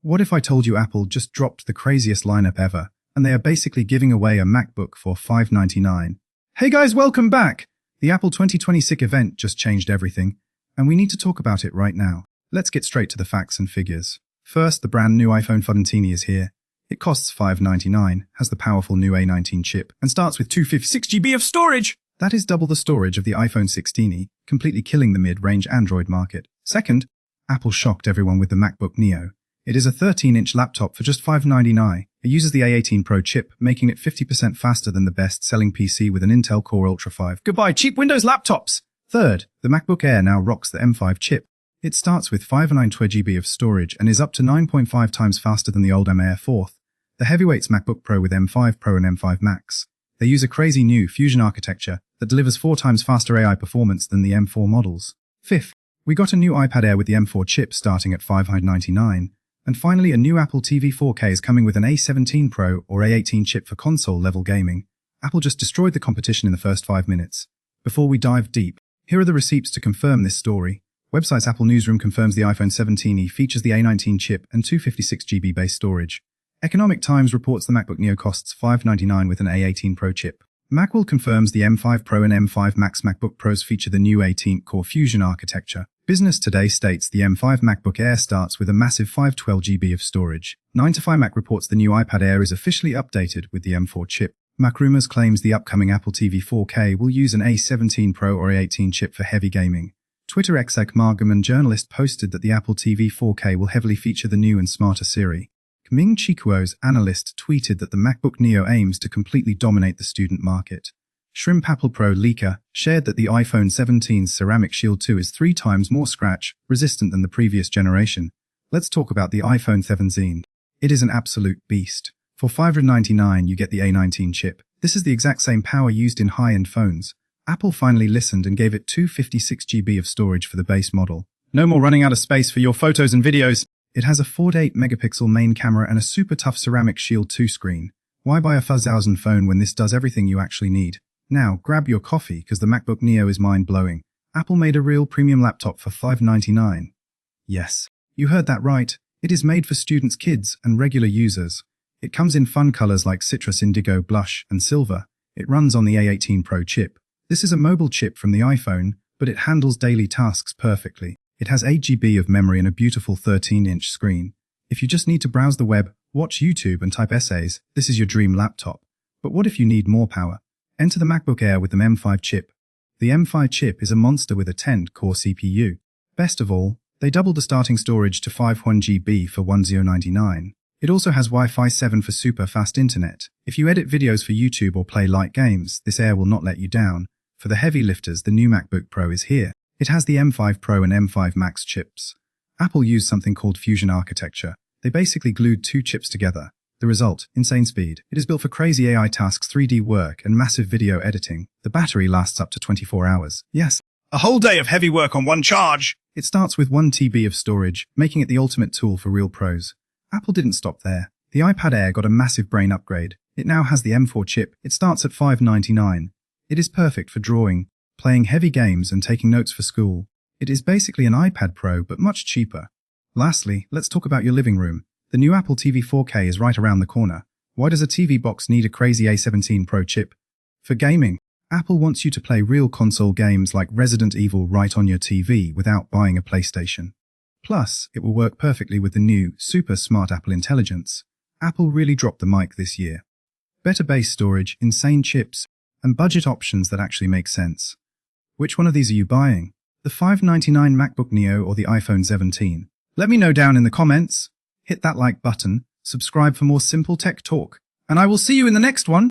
What if I told you Apple just dropped the craziest lineup ever, and they are basically giving away a MacBook for $599? Hey guys, welcome back! The Apple 2026 event just changed everything, and we need to talk about it right now. Let's get straight to the facts and figures. First, the brand new iPhone 14 is here. It costs $599, has the powerful new A19 chip, and starts with 256 GB of storage! That is double the storage of the iPhone 16e, completely killing the mid-range Android market. Second, Apple shocked everyone with the MacBook Neo. It is a 13-inch laptop for just $599. It uses the A18 Pro chip, making it 50% faster than the best-selling PC with an Intel Core Ultra 5. Goodbye, cheap Windows laptops! Third, the MacBook Air now rocks the M5 chip. It starts with 512 GB of storage and is up to 9.5 times faster than the old M Air. Fourth, the heavyweights MacBook Pro with M5 Pro and M5 Max. They use a crazy new Fusion architecture that delivers 4 times faster AI performance than the M4 models. Fifth, we got a new iPad Air with the M4 chip starting at $599. And finally, a new Apple TV 4K is coming with an A17 Pro or A18 chip for console-level gaming. Apple just destroyed the competition in the first 5 minutes. Before we dive deep, here are the receipts to confirm this story. Website's Apple Newsroom confirms the iPhone 17e features the A19 chip and 256 GB base storage. Economic Times reports the MacBook Neo costs $599 with an A18 Pro chip. Macworld confirms the M5 Pro and M5 Max MacBook Pros feature the new 18-core Fusion architecture. Business Today states the M5 MacBook Air starts with a massive 512 GB of storage. 9to5Mac reports the new iPad Air is officially updated with the M4 chip. MacRumors claims the upcoming Apple TV 4K will use an A17 Pro or A18 chip for heavy gaming. Twitter exec Margaman journalist posted that the Apple TV 4K will heavily feature the new and smarter Siri. Ming Chikuo's analyst tweeted that the MacBook Neo aims to completely dominate the student market. Shrimp Apple Pro leaker shared that the iPhone 17's Ceramic Shield 2 is 3 times more scratch-resistant than the previous generation. Let's talk about the iPhone 17. It is an absolute beast. For $599, you get the A19 chip. This is the exact same power used in high-end phones. Apple finally listened and gave it 256 GB of storage for the base model. No more running out of space for your photos and videos. It has a 48 megapixel main camera and a super tough Ceramic Shield 2 screen. Why buy a $1,000 phone when this does everything you actually need? Now, grab your coffee because the MacBook Neo is mind-blowing. Apple made a real premium laptop for $599. Yes, you heard that right. It is made for students, kids, and regular users. It comes in fun colors like citrus, indigo, blush, and silver. It runs on the A18 Pro chip. This is a mobile chip from the iPhone, but it handles daily tasks perfectly. It has 8 GB of memory and a beautiful 13-inch screen. If you just need to browse the web, watch YouTube and type essays, this is your dream laptop. But what if you need more power? Enter the MacBook Air with the M5 chip. The M5 chip is a monster with a 10-core CPU. Best of all, they doubled the starting storage to 51 GB for $1099. It also has Wi-Fi 7 for super fast internet. If you edit videos for YouTube or play light games, this Air will not let you down. For the heavy lifters, the new MacBook Pro is here. It has the M5 Pro and M5 Max chips. Apple used something called Fusion architecture. They basically glued 2 chips together. The result, insane speed. It is built for crazy AI tasks, 3D work, and massive video editing. The battery lasts up to 24 hours. Yes, a whole day of heavy work on one charge! It starts with 1 TB of storage, making it the ultimate tool for real pros. Apple didn't stop there. The iPad Air got a massive brain upgrade. It now has the M4 chip. It starts at $599. It is perfect for drawing, playing heavy games and taking notes for school. It is basically an iPad Pro, but much cheaper. Lastly, let's talk about your living room. The new Apple TV 4K is right around the corner. Why does a TV box need a crazy A17 Pro chip? For gaming. Apple wants you to play real console games like Resident Evil right on your TV without buying a PlayStation. Plus, it will work perfectly with the new, super smart Apple Intelligence. Apple really dropped the mic this year. Better base storage, insane chips, and budget options that actually make sense. Which one of these are you buying? The $599 MacBook Neo or the iPhone 17? Let me know down in the comments. Hit that like button, subscribe for more simple tech talk, and I will see you in the next one.